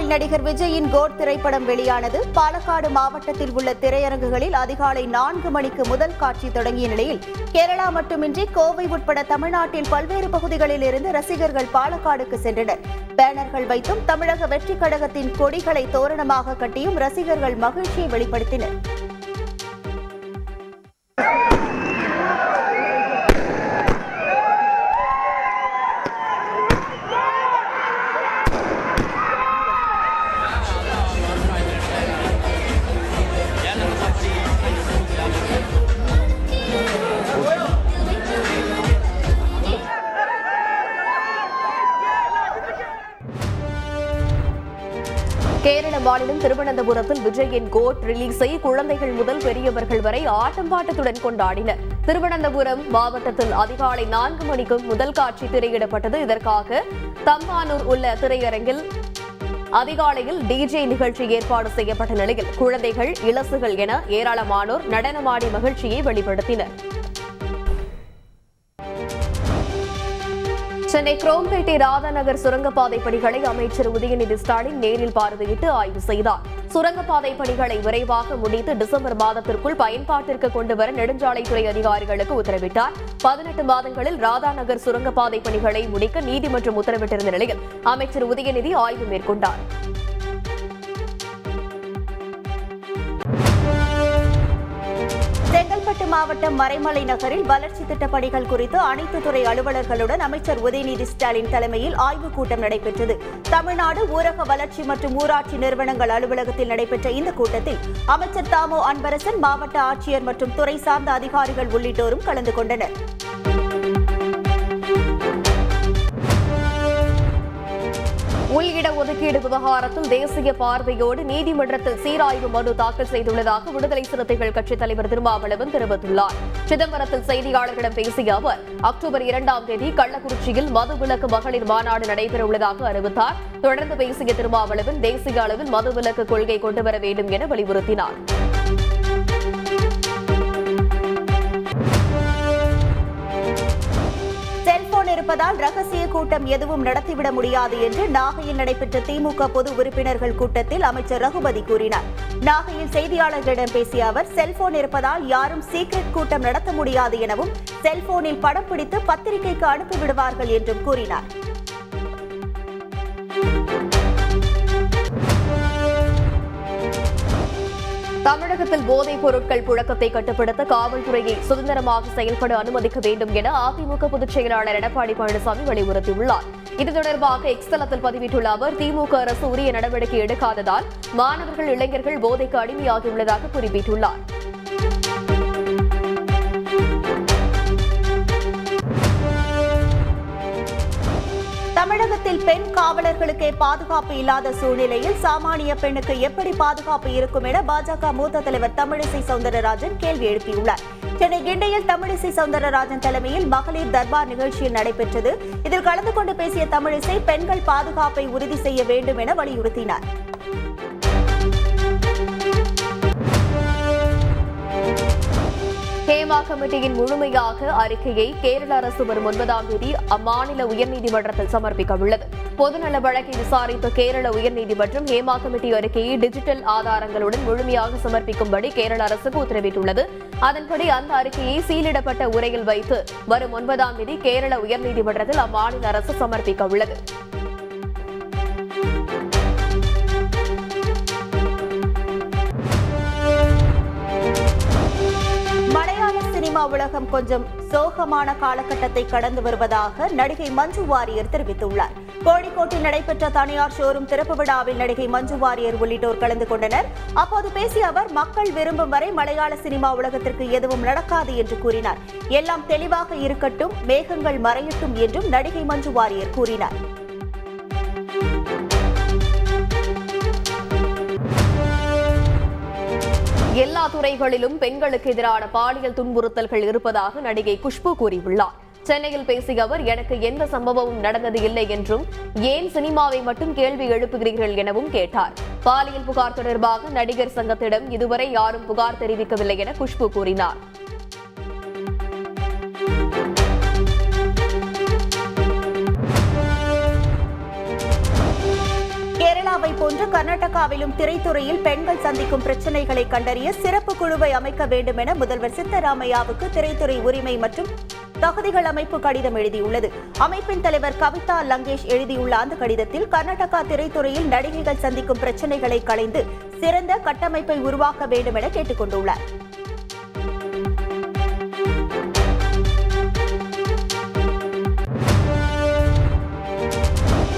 சினிமாவில் நடிகர் விஜயின் கோட் திரைப்படம் வெளியானது. பாலக்காடு மாவட்டத்தில் உள்ள திரையரங்குகளில் அதிகாலை 4 மணிக்கு முதல் காட்சி தொடங்கிய நிலையில் கேரளா மட்டுமின்றி கோவை உட்பட தமிழ்நாட்டில் பல்வேறு பகுதிகளில் இருந்து ரசிகர்கள் பாலக்காடுக்கு சென்றனர். பேனர்கள் வைத்தும் தமிழக வெற்றிக் கழகத்தின் கொடிகளை தோரணமாக கட்டியும் ரசிகர்கள் மகிழ்ச்சியை வெளிப்படுத்தினர். கேரள மாநிலம் திருவனந்தபுரத்தில் விஜயின் கோட் ரிலீஸை குழந்தைகள் முதல் பெரியவர்கள் வரை ஆட்டம் பாட்டத்துடன் கொண்டாடினர். திருவனந்தபுரம் மாவட்டத்தில் அதிகாலை 4 மணிக்கு முதல் காட்சி திரையிடப்பட்டது. இதற்காக தம்பானூர் உள்ள திரையரங்கில் அதிகாலையில் டிஜே நிகழ்ச்சி ஏற்பாடு செய்யப்பட்ட நிலையில் குழந்தைகள், இளசுகள் என ஏராளமானோர் நடனமாடி மகிழ்ச்சியை வெளிப்படுத்தினர். சென்னை குரோம்பேட்டை ராதாநகர் சுரங்கப்பாதை பணிகளை அமைச்சர் உதயநிதி ஸ்டாலின் நேரில் பார்வையிட்டு ஆய்வு செய்தார். சுரங்கப்பாதை பணிகளை விரைவாக முடித்து டிசம்பர் மாதத்திற்குள் பயன்பாட்டிற்கு கொண்டுவர நெடுஞ்சாலைத்துறை அதிகாரிகளுக்கு உத்தரவிட்டார். 18 மாதங்களில் ராதாநகர் சுரங்கப்பாதை பணிகளை முடிக்க நீதிமன்றம் உத்தரவிட்டிருந்த நிலையில் அமைச்சர் உதயநிதி ஆய்வு மேற்கொண்டார். செங்கல்பட்டு மாவட்டம் மறைமலை நகரில் வளர்ச்சி திட்டப் பணிகள் குறித்து அனைத்து துறை அலுவலர்களுடன் அமைச்சர் உதயநிதி ஸ்டாலின் தலைமையில் ஆய்வுக் கூட்டம் நடைபெற்றது. தமிழ்நாடு ஊரக வளர்ச்சி மற்றும் ஊராட்சி நிறுவனங்கள் அலுவலகத்தில் நடைபெற்ற இந்த கூட்டத்தில் அமைச்சர் தாமோ அன்பரசன், மாவட்ட ஆட்சியர் மற்றும் துறை சார்ந்த அதிகாரிகள் உள்ளிட்டோரும் கலந்து கொண்டனர். உள்இட ஒதுக்கீடு விவகாரத்தில் தேசிய பார்வையோடு நீதிமன்றத்தில் சீராய்வு மனு தாக்கல் செய்துள்ளதாக விடுதலை சிறுத்தைகள் கட்சித் தலைவர் திருமாவளவன் தெரிவித்துள்ளார். சிதம்பரத்தில் செய்தியாளர்களிடம் பேசிய அவர், அக்டோபர் 2ஆம் தேதி கள்ளக்குறிச்சியில் மதுவிலக்கு மகளிர் மாநாடு நடைபெறவுள்ளதாக அறிவித்தார். தொடர்ந்து பேசிய திருமாவளவன், தேசிய அளவில் மதுவிலக்கு கொள்கை கொண்டுவர வேண்டும் என வலியுறுத்தினார். இருப்பதால் ரகசிய கூட்டம் எதுவும் நடத்திவிட முடியாது என்று நாகையில் நடைபெற்ற திமுக பொது உறுப்பினர்கள் கூட்டத்தில் அமைச்சர் ரகுபதி கூறினார். நாகையில் செய்தியாளர்களிடம் பேசிய அவர், செல்போன் இருப்பதால் யாரும் சீக்ரெட் கூட்டம் நடத்த முடியாது எனவும் செல்போனில் படம் பிடித்து பத்திரிகைக்கு அனுப்பிவிடுவார்கள் என்றும் கூறினார். தமிழகத்தில் போதைப் பொருட்கள் புழக்கத்தை கட்டுப்படுத்த காவல்துறையை சுதந்திரமாக செயல்பட அனுமதிக்க வேண்டும் என அதிமுக பொதுச் செயலாளர் எடப்பாடி பழனிசாமி வலியுறுத்தியுள்ளார். இது தொடர்பாக எக்ஸ் தளத்தில் பதிவிட்டுள்ள அவர், திமுக அரசு உரிய நடவடிக்கை எடுக்காததால் மாணவர்கள், இளைஞர்கள் போதைக்கு அடிமையாகியுள்ளதாக குறிப்பிட்டுள்ளார். தமிழகத்தில் பெண் காவலர்களுக்கே பாதுகாப்பு இல்லாத சூழ்நிலையில் சாமானிய பெண்ணுக்கு எப்படி பாதுகாப்பு இருக்கும் என பாஜக மூத்த தலைவர் தமிழிசை சவுந்தரராஜன் கேள்வி எழுப்பியுள்ளார். சென்னை கிண்டியில் தமிழிசை சவுந்தரராஜன் தலைமையில் மகளிர் தர்பார் நிகழ்ச்சியில் நடைபெற்றது. இதில் கலந்து கொண்டு பேசிய தமிழிசை, பெண்கள் பாதுகாப்பை உறுதி செய்ய வேண்டும் என வலியுறுத்தினார். ஹேமா கமிட்டியின் முழுமையாக அறிக்கையை கேரள அரசு வரும் 9ஆம் தேதி அம்மாநில உயர்நீதிமன்றத்தில் சமர்ப்பிக்க உள்ளது. பொதுநல வழக்கை விசாரித்த கேரள உயர்நீதிமன்றம் ஹேமா கமிட்டி அறிக்கையை டிஜிட்டல் ஆதாரங்களுடன் முழுமையாக சமர்ப்பிக்கும்படி கேரள அரசுக்கு உத்தரவிட்டுள்ளது. அதன்படி அந்த அறிக்கையை சீலிடப்பட்ட உரையில் வைத்து வரும் 9ஆம் தேதி கேரள உயர்நீதிமன்றத்தில் அம்மாநில அரசு சமர்ப்பிக்க உள்ளது. சினிமா உலகம் கொஞ்சம் சோகமான காலகட்டத்தை கடந்து வருவதாக நடிகை மஞ்சு வாரியர் தெரிவித்துள்ளார். கோழிக்கோட்டில் நடைபெற்ற தனியார் ஷோரூம் திறப்பு விழாவில் நடிகை மஞ்சு வாரியர் உள்ளிட்டோர் கலந்து கொண்டனர். அப்போது பேசிய அவர், மக்கள் விரும்பும் வரை மலையாள சினிமா உலகத்திற்கு எதுவும் நடக்காது என்று கூறினார். எல்லாம் தெளிவாக இருக்கட்டும், மேகங்கள் மறையட்டும் என்றும் நடிகை மஞ்சு வாரியர் கூறினார். எல்லா துறைகளிலும் பெண்களுக்கு எதிரான பாலியல் துன்புறுத்தல்கள் இருப்பதாக நடிகை குஷ்பு கூறியுள்ளார். சென்னையில் பேசிய அவர், எனக்கு எந்த சம்பவமும் நடந்தது இல்லை என்றும், ஏன் சினிமாவை மட்டும் கேள்வி எழுப்புகிறீர்கள் எனவும் கேட்டார். பாலியல் புகார் தொடர்பாக நடிகர் சங்கத்திடம் இதுவரை யாரும் புகார் தெரிவிக்கவில்லை என குஷ்பு கூறினார். கேரளா கேரளாவை போன்று கர்நாடகாவிலும் திரைத்துறையில் பெண்கள் சந்திக்கும் பிரச்சினைகளை கண்டறிய சிறப்பு குழுவை அமைக்க வேண்டும் என முதல்வர் சித்தராமையாவுக்கு திரைத்துறை உரிமை மற்றும் தகுதிகள் அமைப்பு கடிதம் எழுதியுள்ளது. அமைப்பின் தலைவர் கவிதா லங்கேஷ் எழுதியுள்ள அந்த கடிதத்தில் கர்நாடகா திரைத்துறையில் நடிகைகள் சந்திக்கும் பிரச்சினைகளை களைந்து சிறந்த கட்டமைப்பை உருவாக்க வேண்டும் என கேட்டுக் கொண்டுள்ளார்.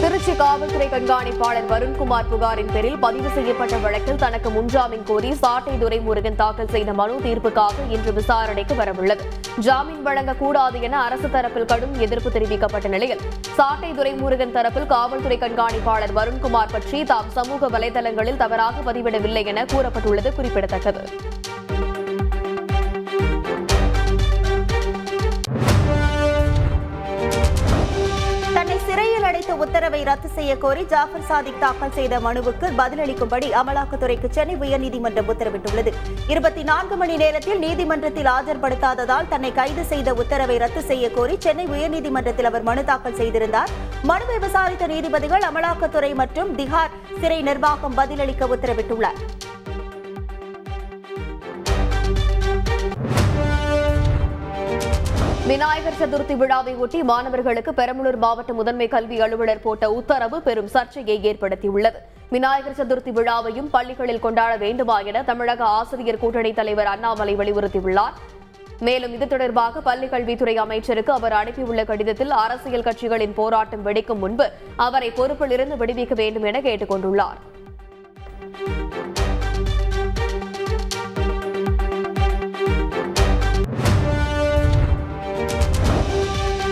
திருச்சி காவல்துறை கண்காணிப்பாளர் வருண்குமார் புகாரின் பேரில் பதிவு செய்யப்பட்ட வழக்கில் தனக்கு முன்ஜாமீன் கோரி சாட்டை துரைமுருகன் தாக்கல் செய்த மனு தீர்ப்புக்காக இன்று விசாரணைக்கு வரவுள்ளது. ஜாமீன் வழங்கக்கூடாது என அரசு தரப்பில் கடும் எதிர்ப்பு தெரிவிக்கப்பட்ட நிலையில் சாட்டை துரைமுருகன் தரப்பில் காவல்துறை கண்காணிப்பாளர் வருண்குமார் பற்றி தாம் சமூக வலைதளங்களில் தவறாக பதிவிடவில்லை என கூறப்பட்டுள்ளது குறிப்பிடத்தக்கது. சிறையில் அடைத்த உத்தரவை ரத்து செய்ய கோரி ஜாஃபர் சாதிக் தாக்கல் செய்த மனுவுக்கு பதிலளிக்கும்படி அமலாக்கத்துறைக்கு சென்னை உயர்நீதிமன்றம் உத்தரவிட்டுள்ளது. 24 மணி நேரத்தில் நீதிமன்றத்தில் ஆஜர்படுத்தாததால் தன்னை கைது செய்த உத்தரவை ரத்து செய்ய கோரி சென்னை உயர்நீதிமன்றத்தில் அவர் மனு தாக்கல் செய்திருந்தார். மனுவை விசாரித்த நீதிபதிகள் அமலாக்கத்துறை மற்றும் திஹார் சிறை நிர்வாகம் பதிலளிக்க உத்தரவிட்டுள்ளார். விநாயகர் சதுர்த்தி விழாவை ஒட்டி மாணவர்களுக்கு பெரம்பலூர் மாவட்ட முதன்மை கல்வி அலுவலர் போட்ட உத்தரவு பெரும் சர்ச்சையை ஏற்படுத்தியுள்ளது. விநாயகர் சதுர்த்தி விழாவையும் பள்ளிகளில் கொண்டாட வேண்டுமா என தமிழக ஆசிரியர் கூட்டணி தலைவர் அண்ணாமலை வலியுறுத்தியுள்ளார். மேலும் இது தொடர்பாக பள்ளிக் கல்வித்துறை அமைச்சருக்கு அவர் அனுப்பியுள்ள கடிதத்தில் அரசியல் கட்சிகளின் போராட்டம் வெடிக்கும் முன்பு அவரை பொறுப்பில் இருந்து விடுவிக்க வேண்டும் என கேட்டுக் கொண்டுள்ளார்.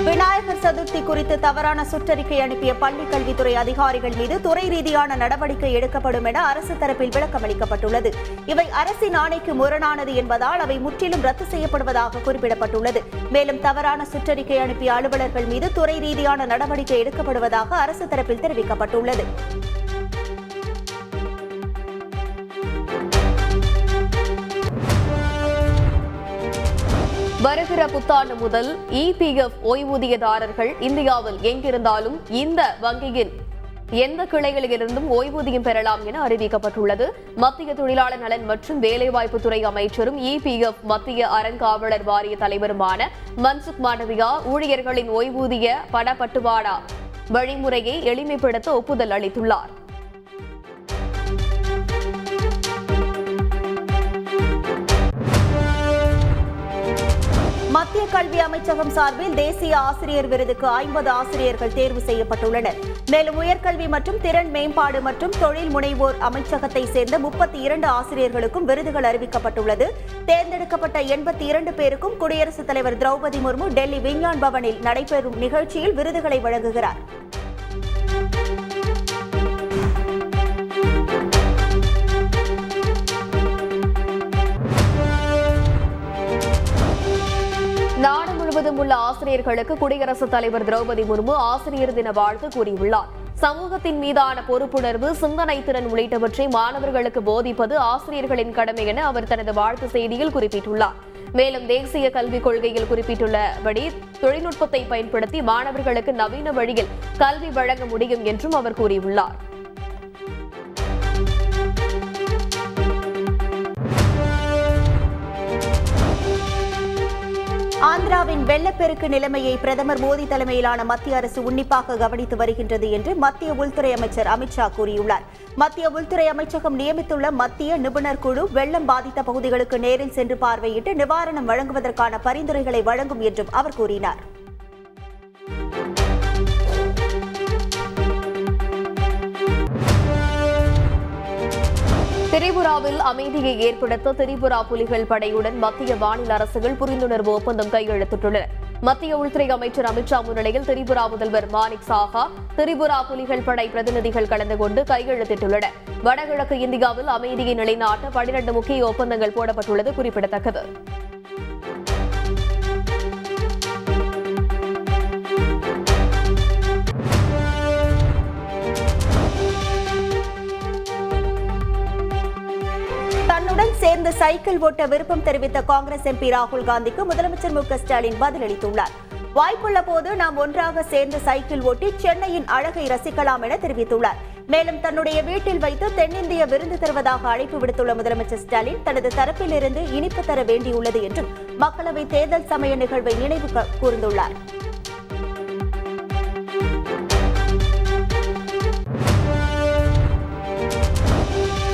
விநாயகர் சதுர்த்தி குறித்து தவறான சுற்றறிக்கை அனுப்பிய பள்ளிக் கல்வித்துறை அதிகாரிகள் மீது துறை ரீதியான நடவடிக்கை எடுக்கப்படும் என அரசு தரப்பில் விளக்கம் அளிக்கப்பட்டுள்ளது. இவை அரசின் ஆணைக்கு முரணானது என்பதால் அவை முற்றிலும் ரத்து செய்யப்படுவதாக குறிப்பிடப்பட்டுள்ளது. மேலும் தவறான சுற்றறிக்கை அனுப்பிய அலுவலர்கள் மீது துறை ரீதியான நடவடிக்கை எடுக்கப்படுவதாக அரசு தரப்பில் தெரிவிக்கப்பட்டுள்ளது. வருகிற புத்தாண்டு முதல் இபிஎஃப் ஓய்வூதியதாரர்கள் இந்தியாவில் எங்கிருந்தாலும் இந்த வங்கியின் எந்த கிளைகளிலிருந்தும் ஓய்வூதியம் பெறலாம் என அறிவிக்கப்பட்டுள்ளது. மத்திய தொழிலாளர் நலன் மற்றும் வேலைவாய்ப்புத்துறை அமைச்சரும் இபிஎஃப் மத்திய அறங்காவலர் வாரிய தலைவருமான மன்சுக் மாண்டவியா ஊழியர்களின் ஓய்வூதிய பணப்பட்டுவாடா வழிமுறையை எளிமைப்படுத்த ஒப்புதல் அளித்துள்ளார். மத்திய கல்வி அமைச்சகம் சார்பில் தேசிய ஆசிரியர் விருதுக்கு 50 ஆசிரியர்கள் தேர்வு செய்யப்பட்டுள்ளனர். மேலும் உயர்கல்வி மற்றும் திறன் மேம்பாடு மற்றும் தொழில் முனைவோர் அமைச்சகத்தை சேர்ந்த 32 ஆசிரியர்களுக்கும் விருதுகள் அறிவிக்கப்பட்டுள்ளது. தேர்ந்தெடுக்கப்பட்ட 82 பேருக்கும் குடியரசுத் தலைவர் திரௌபதி முர்மு டெல்லி விஞ்ஞான் பவனில் நடைபெறும் நிகழ்ச்சியில் விருதுகளை வழங்குகிறார். நாடு முழுவதும் உள்ள ஆசிரியர்களுக்கு குடியரசுத் தலைவர் திரௌபதி முர்மு ஆசிரியர் தின வாழ்த்து கூறியுள்ளார். சமூகத்தின் மீதான பொறுப்புணர்வு, சிந்தனை திறன் உள்ளிட்டவற்றை மாணவர்களுக்கு போதிப்பது ஆசிரியர்களின் கடமை என அவர் தனது வாழ்த்து செய்தியில் குறிப்பிட்டுள்ளார். மேலும் தேசிய கல்விக் கொள்கையில் குறிப்பிட்டுள்ளபடி தொழில்நுட்பத்தை பயன்படுத்தி மாணவர்களுக்கு நவீன வழியில் கல்வி வழங்க முடியும் என்றும் அவர் கூறியுள்ளார். ஆந்திராவின் வெள்ளப்பெருக்கு நிலைமையை பிரதமர் மோடி தலைமையிலான மத்திய அரசு உன்னிப்பாக கவனித்து வருகின்றது என்று மத்திய உள்துறை அமைச்சர் அமித்ஷா கூறியுள்ளார். மத்திய உள்துறை அமைச்சகம் நியமித்துள்ள மத்திய நிபுணர் குழு வெள்ளம் பாதித்த பகுதிகளுக்கு நேரில் சென்று பார்வையிட்டு நிவாரணம் வழங்குவதற்கான பரிந்துரைகளை வழங்கும் என்றும் அவர் கூறினார். திரிபுராவில் அமைதியை ஏற்படுத்த திரிபுரா புலிகள் படையுடன் மத்திய மாநில அரசுகள் புரிந்துணர்வு ஒப்பந்தம் கையெழுத்திட்டுள்ளன. மத்திய உள்துறை அமைச்சர் அமித்ஷா முன்னிலையில் திரிபுரா முதல்வர் மாணிக் சாஹா, திரிபுரா புலிகள் படை பிரதிநிதிகள் கலந்து கொண்டு கையெழுத்திட்டுள்ளனர். வடகிழக்கு இந்தியாவில் அமைதியை நிலைநாட்ட 12 முக்கிய ஒப்பந்தங்கள் போடப்பட்டுள்ளது குறிப்பிடத்தக்கது. சேர்ந்து சைக்கிள் ஓட்ட விருப்பம் தெரிவித்த காங்கிரஸ் எம்பி ராகுல் காந்திக்கு முதலமைச்சர் மு.க. ஸ்டாலின் பதிலளித்துள்ளார். வாய்ப்புள்ள போது நாம் ஒன்றாக சேர்ந்து சைக்கிள் ஓட்டி சென்னையின் அழகை ரசிக்கலாம் என தெரிவித்துள்ளார். மேலும் தன்னுடைய வீட்டில் வைத்து தென்னிந்திய விருந்து தருவதாக அழைப்பு விடுத்துள்ள முதலமைச்சர் ஸ்டாலின் தனது தரப்பிலிருந்து இனிப்பு தர வேண்டியுள்ளது என்றும் மக்களவை தேர்தல் சமய நிகழ்வை நினைவு கூர்ந்துள்ளார்.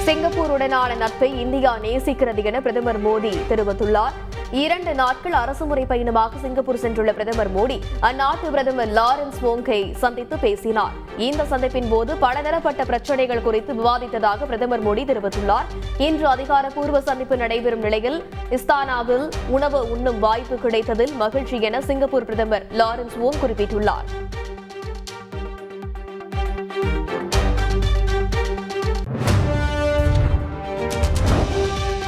சிங்கப்பூருடனான நட்பை இந்தியா நேசிக்கிறது என பிரதமர் மோடி தெரிவித்துள்ளார். 2 நாட்கள் அரசுமுறை பயணமாக சிங்கப்பூர் சென்றுள்ள பிரதமர் மோடி அந்நாட்டு பிரதமர் லாரன்ஸ் வோங்கை சந்தித்து பேசினார். இந்த சந்திப்பின் போது பலதரப்பட்ட பிரச்சினைகள் குறித்து விவாதித்ததாக பிரதமர் மோடி தெரிவித்துள்ளார். இன்று அதிகாரப்பூர்வ சந்திப்பு நடைபெறும் நிலையில் இஸ்தானாவில் உணவு உண்ணும் வாய்ப்பு கிடைத்ததில் மகிழ்ச்சி என சிங்கப்பூர் பிரதமர் லாரன்ஸ் வோங் குறிப்பிட்டுள்ளார்.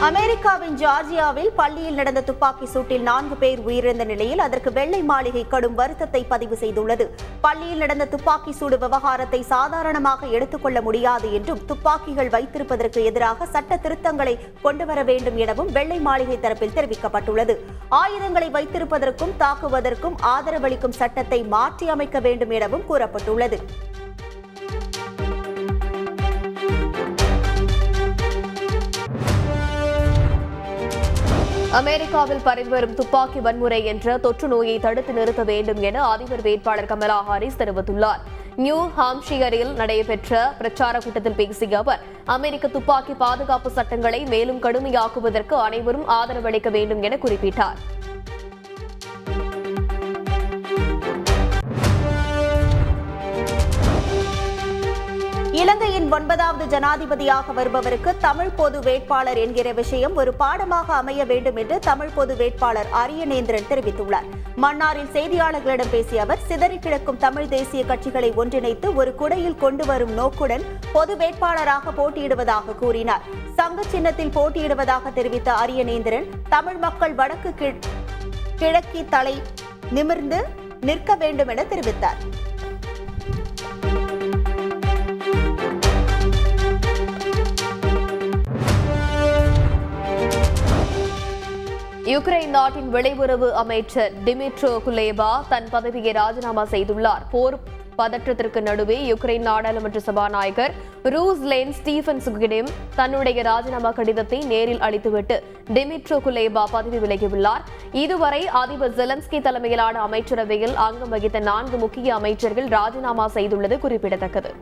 அமெரிக்காவின் ஜார்ஜியாவில் பள்ளியில் நடந்த துப்பாக்கி சூட்டில் 4 பேர் உயிரிழந்த நிலையில் அதற்கு வெள்ளை மாளிகை கடும் வருத்தத்தை பதிவு செய்துள்ளது. பள்ளியில் நடந்த துப்பாக்கி சூடு விவகாரத்தை சாதாரணமாக எடுத்துக்கொள்ள முடியாது என்றும் துப்பாக்கிகள் வைத்திருப்பதற்கு எதிராக சட்ட திருத்தங்களை கொண்டுவர வேண்டும் எனவும் வெள்ளை மாளிகை தரப்பில் தெரிவிக்கப்பட்டுள்ளது. ஆயுதங்களை வைத்திருப்பதற்கும் தாக்குவதற்கும் ஆதரவளிக்கும் சட்டத்தை மாற்றி அமைக்க வேண்டும் எனவும் கூறப்பட்டுள்ளது. அமெரிக்காவில் பரவி வரும் துப்பாக்கி வன்முறை என்ற தொற்று நோயை தடுத்து நிறுத்த வேண்டும் என அதிபர் வேட்பாளர் கமலா ஹாரிஸ் தெரிவித்துள்ளார். நியூ ஹாம்ஷியரில் நடைபெற்ற பிரச்சார கூட்டத்தில் பேசிய அவர் அமெரிக்க துப்பாக்கி பாதுகாப்பு சட்டங்களை மேலும் கடுமையாக்குவதற்கு அனைவரும் ஆதரவளிக்க வேண்டும் என குறிப்பிட்டார். இலங்கையின் 9வது ஜனாதிபதியாக வருபவருக்கு தமிழ் பொது வேட்பாளர் என்கிற விஷயம் ஒரு பாடமாக அமைய வேண்டும் என்று தமிழ் பொது வேட்பாளர் அரியநேந்திரன் தெரிவித்துள்ளார். மன்னாரில் செய்தியாளர்களிடம் பேசிய அவர் சிதறி கிடக்கும் தமிழ் தேசிய கட்சிகளை ஒன்றிணைத்து ஒரு குடையில் கொண்டு வரும் நோக்குடன் பொது வேட்பாளராக போட்டியிடுவதாக கூறினார். சங்க சின்னத்தில் போட்டியிடுவதாக தெரிவித்த அரியநேந்திரன் தமிழ் மக்கள் வடக்கு கிழக்கி தலை நிமிர்ந்து நிற்க வேண்டும் என தெரிவித்தார். யுக்ரைன் நாட்டின் வெளியுறவு அமைச்சர் டிமிட்ரோ குலேபா தன் பதவியை ராஜினாமா செய்துள்ளார். போர் பதற்றத்திற்கு நடுவே யுக்ரைன் நாடாளுமன்ற சபாநாயகர் ரூஸ்லேன் ஸ்டீஃபன்ஸுக்கிடம் தன்னுடைய ராஜினாமா கடிதத்தை நேரில் அளித்துவிட்டு டிமிட்ரோ குலேபா பதவி விலகியுள்ளார். இதுவரை அதிபர் ஜெலன்ஸ்கி தலைமையிலான அமைச்சரவையில் அங்கம் வகித்த 4 முக்கிய அமைச்சர்கள் ராஜினாமா செய்துள்ளது குறிப்பிடத்தக்கது.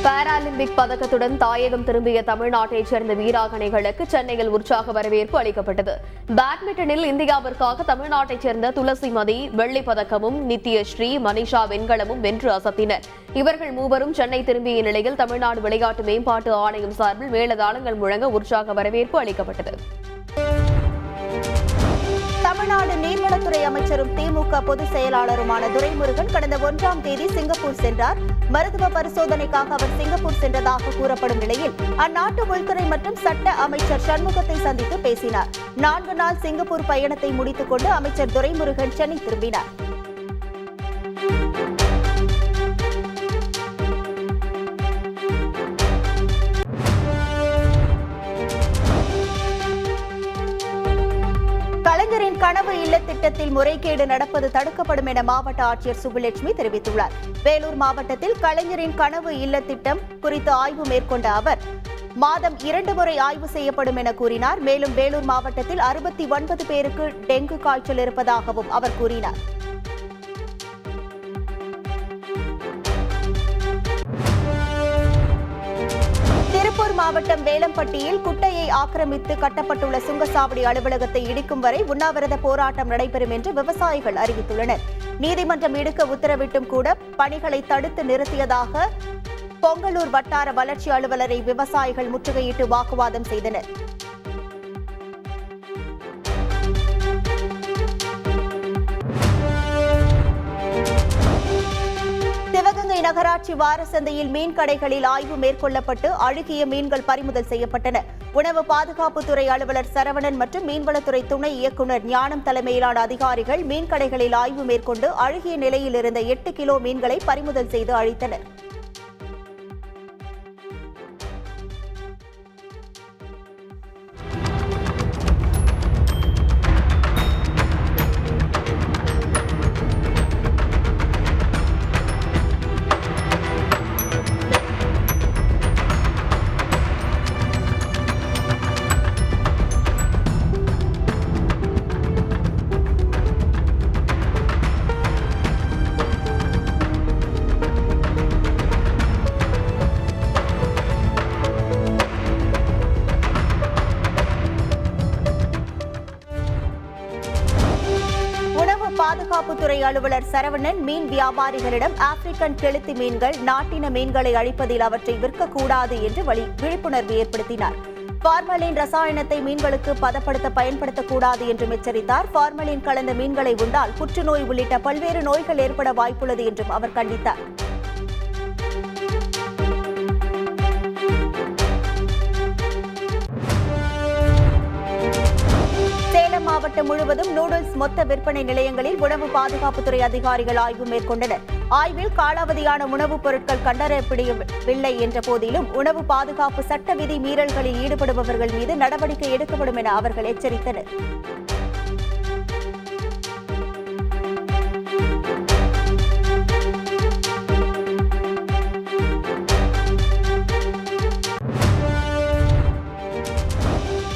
பாராலிம்பிக் பதக்கத்துடன் தாயகம் திரும்பிய தமிழ்நாட்டைச் சேர்ந்த வீராங்கனைகளுக்கு சென்னையில் உற்சாக வரவேற்பு அளிக்கப்பட்டது. பேட்மிண்டனில் இந்தியாவிற்காக தமிழ்நாட்டைச் சேர்ந்த துளசிமதி வெள்ளிப் பதக்கமும் நித்யஸ்ரீ மனிஷா வெண்கலமும் வென்று அசத்தினர். இவர்கள் மூவரும் சென்னை திரும்பிய நிலையில் தமிழ்நாடு விளையாட்டு மேம்பாட்டு ஆணையம் சார்பில் மேளதாளங்கள் முழங்க உற்சாக வரவேற்பு அளிக்கப்பட்டது. தமிழ்நாடு நீர்வளத்துறை அமைச்சரும் திமுக பொதுச் செயலாளருமான துரைமுருகன் கடந்த 1ஆம் தேதி சிங்கப்பூர் சென்றார். மருத்துவ பரிசோதனைக்காக அவர் சிங்கப்பூர் சென்றதாக கூறப்படும் நிலையில் அந்நாட்டு உள்துறை மற்றும் சட்ட அமைச்சர் சண்முகத்தை சந்தித்து பேசினார். 4 நாள் சிங்கப்பூர் பயணத்தை முடித்துக் கொண்டு அமைச்சர் துரைமுருகன் சென்னை திரும்பினார். கலைஞரின் கனவு இல்ல திட்டத்தில் முறைகேடு நடப்பது தடுக்கப்படும் என மாவட்ட ஆட்சியர் சுப்புலட்சுமி தெரிவித்துள்ளார். வேலூர் மாவட்டத்தில் கலைஞரின் கனவு இல்ல திட்டம் குறித்து ஆய்வு மேற்கொண்ட அவர் மாதம் 2 முறை ஆய்வு செய்யப்படும் என கூறினார். மேலும் வேலூர் மாவட்டத்தில் 69 பேருக்கு டெங்கு காய்ச்சல் இருப்பதாகவும் அவர் கூறினார். திருப்பூர் மாவட்டம் வேலம்பட்டியில் குட்டையை ஆக்கிரமித்து கட்டப்பட்டுள்ள சுங்கச்சாவடி அலுவலகத்தை இடிக்கும் வரை உண்ணாவிரத போராட்டம் நடைபெறும் என்று விவசாயிகள் அறிவித்துள்ளனர். நீதிமன்றம் இடிக்க உத்தரவிட்டும் கூட பணிகளை தடுத்து நிறுத்தியதாக பொங்கலூர் வட்டார வளர்ச்சி அலுவலரை விவசாயிகள் முற்றுகையிட்டு வாக்குவாதம் செய்தனர். சிவகங்கை நகராட்சி வார சந்தையில் மீன் கடைகளில் ஆய்வு மேற்கொள்ளப்பட்டு அழுகிய மீன்கள் பறிமுதல் செய்யப்பட்டன. உணவு பாதுகாப்புத்துறை அலுவலர் சரவணன் மற்றும் மீன்வளத்துறை துணை இயக்குநர் ஞானம் தலைமையிலான அதிகாரிகள் மீன் கடைகளில் ஆய்வு மேற்கொண்டு அழுகிய நிலையில் இருந்த 8 கிலோ மீன்களை பறிமுதல் செய்து அழித்தனர். அலுவலர் சரவணன் மீன் வியாபாரிகளிடம் ஆப்பிரிக்கன் கெளுத்தி மீன்கள், நாட்டின மீன்களை அழிப்பதில் அவற்றை விற்கக்கூடாது என்று விழிப்புணர்வு ஏற்படுத்தினார். பார்மலின் ரசாயனத்தை மீன்களுக்கு பதப்படுத்த பயன்படுத்தக்கூடாது என்றும் எச்சரித்தார். பார்மலின் கலந்த மீன்களை உண்டால் புற்றுநோய் உள்ளிட்ட பல்வேறு நோய்கள் ஏற்பட வாய்ப்புள்ளது என்றும் அவர் கண்டித்தார். மாவட்டம் முழுவதும் நூடுல்ஸ் மொத்த விற்பனை நிலையங்களில் உணவு பாதுகாப்புத்துறை அதிகாரிகள் ஆய்வு மேற்கொண்டனர். ஆய்வில் காலாவதியான உணவுப் பொருட்கள் கண்டறியப்படவில்லை என்ற போதிலும் உணவு பாதுகாப்பு சட்ட விதி மீறல்களில் ஈடுபடுபவர்கள் மீது நடவடிக்கை எடுக்கப்படும் என அவர்கள் எச்சரித்தனர்.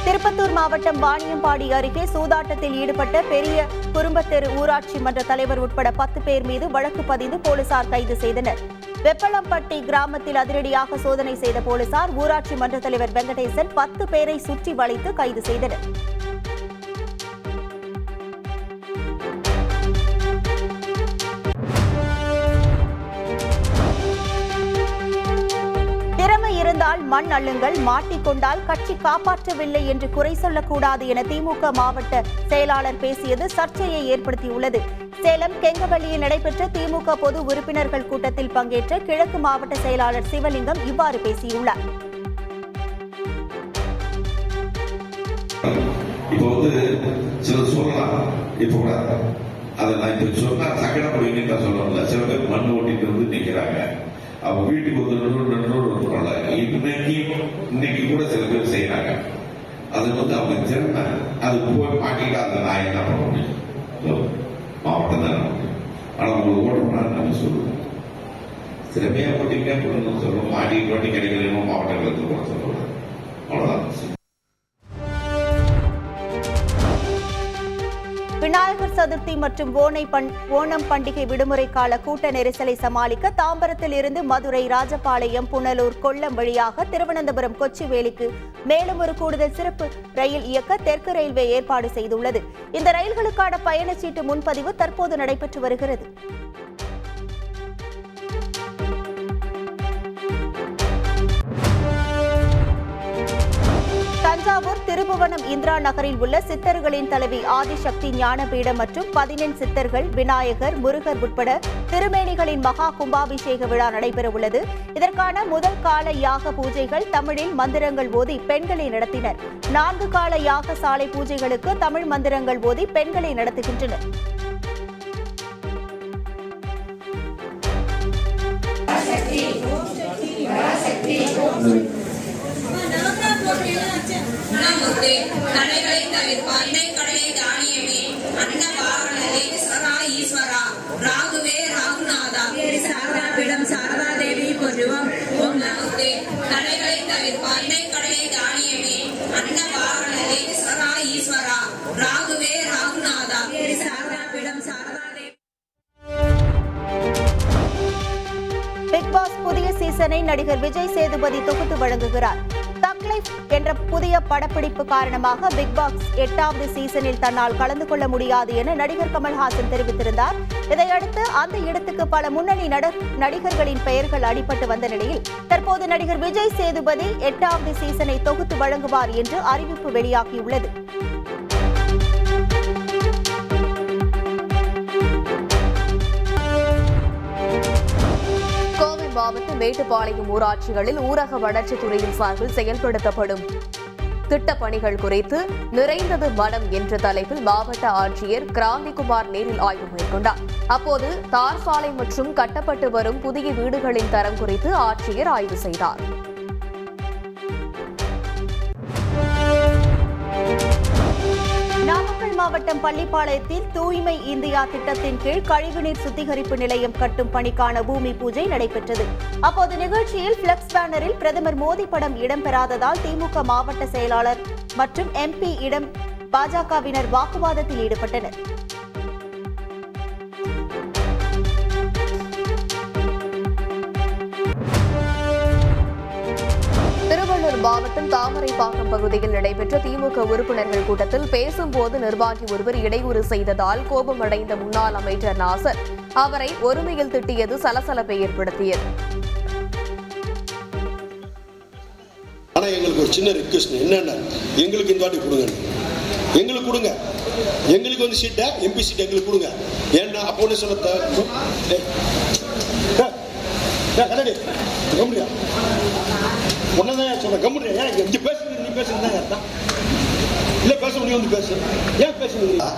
திருப்பத்தூர் மாவட்டம் வாணியம்பாடி அருகே சூதாட்டத்தில் ஈடுபட்ட பெரிய குறும்பத்தெரு ஊராட்சி மன்ற தலைவர் உட்பட 10 பேர் மீது வழக்கு பதிந்து போலீசார் கைது செய்தனர். வெப்பளம்பட்டி கிராமத்தில் அதிரடியாக சோதனை செய்த போலீசார் ஊராட்சி மன்ற தலைவர் வெங்கடேசன் 10 பேரை சுற்றி வளைத்து கைது செய்தனர். இருந்தால் மண் அள்ளுங்கள், மாட்டிக்கொண்டால் கட்சி காப்பாற்றவில்லை என்று குறை சொல்லக்கூடாது என திமுக மாவட்ட செயலாளர் பேசியது சர்ச்சையை ஏற்படுத்தியுள்ளது. சேலம் கெங்கவள்ளியில் நடைபெற்ற திமுக பொது உறுப்பினர்கள் கூட்டத்தில் பங்கேற்ற கிழக்கு மாவட்ட செயலாளர் சிவலிங்கம் இவ்வாறு பேசியுள்ளார். அவங்க வீட்டுக்கு ஒரு இன்னைக்கு கூட சில பேர் செய்யறாங்க. அது அவங்க திறமை, அது போய் மாட்டிக்கிட்டு அதை நான் என்ன பண்ண முடியும்? மாவட்டம் தான் முடியும். ஆனா உங்களுக்கு ஓட்டணும் நம்ம சொல்லுவோம், திறமையா போட்டீங்க சொல்லுவோம், மாட்டிக்கிட்டு வாட்டி கிடைக்கணும் மாவட்டங்களுக்கு கூட சொல்லுவோம். அவ்வளவுதான். விநாயகர் சதுர்த்தி மற்றும் ஓணம் பண்டிகை விடுமுறை கால கூட்ட நெரிசலை சமாளிக்க தாம்பரத்தில் இருந்து மதுரை, ராஜபாளையம், புனலூர், கொல்லம் வழியாக திருவனந்தபுரம், கொச்சிவேலிக்கு மேலும் ஒரு கூடுதல் சிறப்பு ரயில் இயக்க தெற்கு ரயில்வே ஏற்பாடு செய்துள்ளது. இந்த ரயில்களுக்கான பயணச்சீட்டு முன்பதிவு தற்போது நடைபெற்று வருகிறது. தஞ்சாவூர் திருபுவனம் இந்திரா நகரில் உள்ள சித்தர்களின் தலைவி ஆதிசக்தி ஞானபீடம் மற்றும் 14 சித்தர்கள், விநாயகர், முருகர் உட்பட திருமேனிகளின் மகா கும்பாபிஷேக விழா நடைபெறவுள்ளது. இதற்கான முதல் கால யாக பூஜைகள் தமிழில் மந்திரங்கள் ஓதி பெண்களை நடத்தினர். 4 கால யாக சாலை பூஜைகளுக்கு தமிழ் மந்திரங்கள் ஓதி பெண்களை நடத்துகின்றனர். கடைகளை தவிர்ப்பாய் கடலை தானியமே அன்ன பாவனே சரா ஈஸ்வரா ராகுவே ராகுநாதா சாரதா பீடம் சாரதா தேவி பொருவம் ஓம் நமஸ்தே. கடைகளை தவிர்ப்பாய் கடலை தானியமே அன்ன பாவனே சரா ஈஸ்வரா ராகுவே ராகுநாதா சாரதா பீடம் சாரதா தேவி. பிக் பாஸ் புதிய சீசனை நடிகர் விஜய் சேதுபதி தொகுத்து வழங்குகிறார். என்ற புதிய படப்பிடிப்பு காரணமாக பிக் பாஸ் 8வது சீசனில் தன்னால் கலந்து கொள்ள முடியாது என நடிகர் கமல்ஹாசன் தெரிவித்திருந்தார். இதையடுத்து அந்த இடத்துக்கு பல முன்னணி நடிகர்களின் பெயர்கள் அடிபட்டு வந்த நிலையில் தற்போது நடிகர் விஜய் சேதுபதி 8வது சீசனை தொகுத்து வழங்குவார் என்று அறிவிப்பு வெளியாகியுள்ளது. மாவட்ட மேட்டுப்பாளையம் ஊராட்சிகளில் ஊரக வளர்ச்சித் துறையின் சார்பில் செயல்படுத்தப்படும் திட்டப் பணிகள் குறித்து நிறைந்தது மனம் என்ற தலைப்பில் மாவட்ட ஆட்சியர் கிராந்திகுமார் நேரில் ஆய்வு மேற்கொண்டார். அப்போது தார் சாலை மற்றும் கட்டப்பட்டு வரும் புதிய வீடுகளின் தரம் குறித்து ஆட்சியர் ஆய்வு செய்தார். நாமக்கல் மாவட்டம் பள்ளிப்பாளையத்தில் தூய்மை இந்தியா திட்டத்தின் கீழ் கழிவுநீர் சுத்திகரிப்பு நிலையம் கட்டும் பணிக்கான பூமி பூஜை நடைபெற்றது. அப்போது நிகழ்ச்சியில் பிளக்ஸ் பேனரில் பிரதமர் மோடி படம் இடம்பெறாததால் திமுக மாவட்ட செயலாளர் மற்றும் MP இடம் பாஜகவினர் வாக்குவாதத்தில் ஈடுபட்டனர். ராமநாதபுரம் மாவட்டம் தாமரைப்பாக்கம் பகுதியில் நடைபெற்ற திமுக உறுப்பினர்கள் கூட்டத்தில் பேசும்போது நிர்வாகி ஒருவர் இடையூறு செய்ததால் கோபமடைந்த முன்னாள் அமைச்சர் நாசர் அவரை ஒருமையில் திட்டியது சலசலப்பை ஏற்படுத்தியது. ஆனா எங்களுக்கு ஒரு சின்ன ரிக்வெஸ்ட் என்னன்னா, எங்களுக்கு இந்த வாட்டி கொடுங்க, எங்களுக்கு கொடுங்க, எங்களுக்கு வந்து சீட்டை எம்பி சீட் எங்களுக்கு கொடுங்க. ஏன்னா அப்போ ஒன்று சொல்ல கம்முடியா ஒன்னதான் சொல்ல கம்முடியா இங்க பேசுறது, நீ பேசுறது அர்த்தம் இல்ல, பேச முடியும் வந்து பேசு, ஏன் பேசுறீங்க?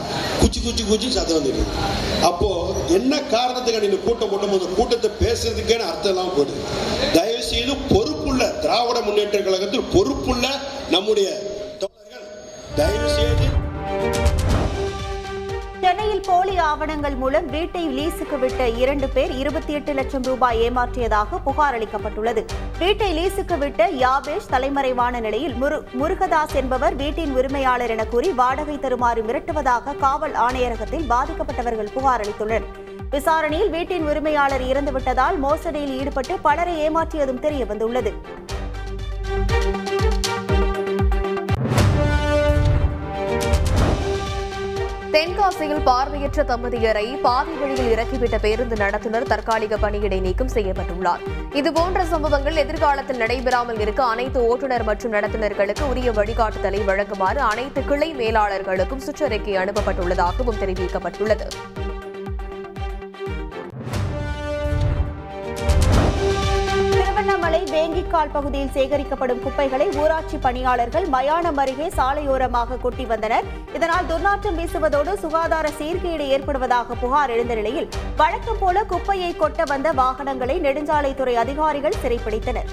குச்சி சத்தம் வந்துட்டு அப்போ என்ன காரணத்துக்கு நீங்க கூட்டம் போட்டும் போது கூட்டத்தை பேசுறதுக்கேன்னு அர்த்தம் எல்லாம் போடுது. தயவு செய்து பொறுப்புள்ள திராவிட முன்னேற்ற கழகத்தில் பொறுப்புள்ள நம்முடைய தோழர்கள் தயவு செய்து. சென்னையில் போலி ஆவணங்கள் மூலம் வீட்டை லீஸுக்கு விட்ட 2 பேர் 28 லட்சம் ரூபாய் ஏமாற்றியதாக புகார் அளிக்கப்பட்டுள்ளது. வீட்டை லீஸுக்கு விட்ட யாபேஷ் தலைமறைவான நிலையில் முருகதாஸ் என்பவர் வீட்டின் உரிமையாளர் என கூறி வாடகை தருமாறு மிரட்டுவதாக காவல் ஆணையரகத்தில் பாதிக்கப்பட்டவர்கள் புகார் அளித்துள்ளனர். விசாரணையில் வீட்டின் உரிமையாளர் இறந்துவிட்டதால் மோசடியில் ஈடுபட்டு பலரை ஏமாற்றியதும் தெரியவந்துள்ளது. தென்காசியில் பார்வையற்ற தம்பதியரை பாதி வழியில் இறக்கிவிட்ட பேருந்து நடத்துனர் தற்காலிக பணியிடை நீக்கம் செய்யப்பட்டுள்ளார். இதுபோன்ற சம்பவங்கள் எதிர்காலத்தில் நடைபெறாமல் இருக்க அனைத்து ஓட்டுநர் மற்றும் நடத்துனர்களுக்கு உரிய வழிகாட்டுதலை வழங்குமாறு அனைத்து கிளை மேலாளர்களுக்கும் சுற்றறிக்கை அனுப்பப்பட்டுள்ளதாகவும் தெரிவிக்கப்பட்டுள்ளது. திருவண்ணாமலை வேங்கிக்கால் பகுதியில் சேகரிக்கப்படும் குப்பைகளை ஊராட்சி பணியாளர்கள் மயானம் அருகே சாலையோரமாக கொட்டி வந்தனர். இதனால் துர்நாற்றம் வீசுவதோடு சுகாதார சீர்கேடு ஏற்படுவதாக புகார் எழுந்த நிலையில் வழக்கம் போல குப்பையை கொட்ட வந்த வாகனங்களை நெடுஞ்சாலைத்துறை அதிகாரிகள் சிறைப்பிடித்தனர்.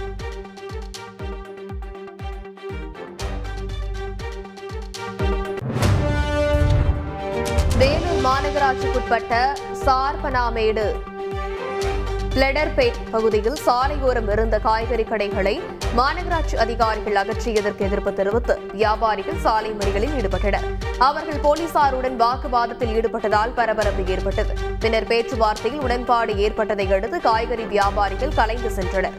வேலூர் மாநகராட்சிக்குட்பட்ட சார்பனாமேடு லெடர்பேட் பகுதியில் சாலையோரம் இருந்த காய்கறி கடைகளை மாநகராட்சி அதிகாரிகள் அகற்றியதற்கு எதிர்ப்பு தெரிவித்து வியாபாரிகள் சாலை மறியலில் ஈடுபட்டனர். அவர்கள் போலீசாருடன் வாக்குவாதத்தில் ஈடுபட்டதால் பரபரப்பு ஏற்பட்டது. பின்னர் பேச்சுவார்த்தையில் உடன்பாடு ஏற்பட்டதை அடுத்து காய்கறி வியாபாரிகள் கலைந்து சென்றனர்.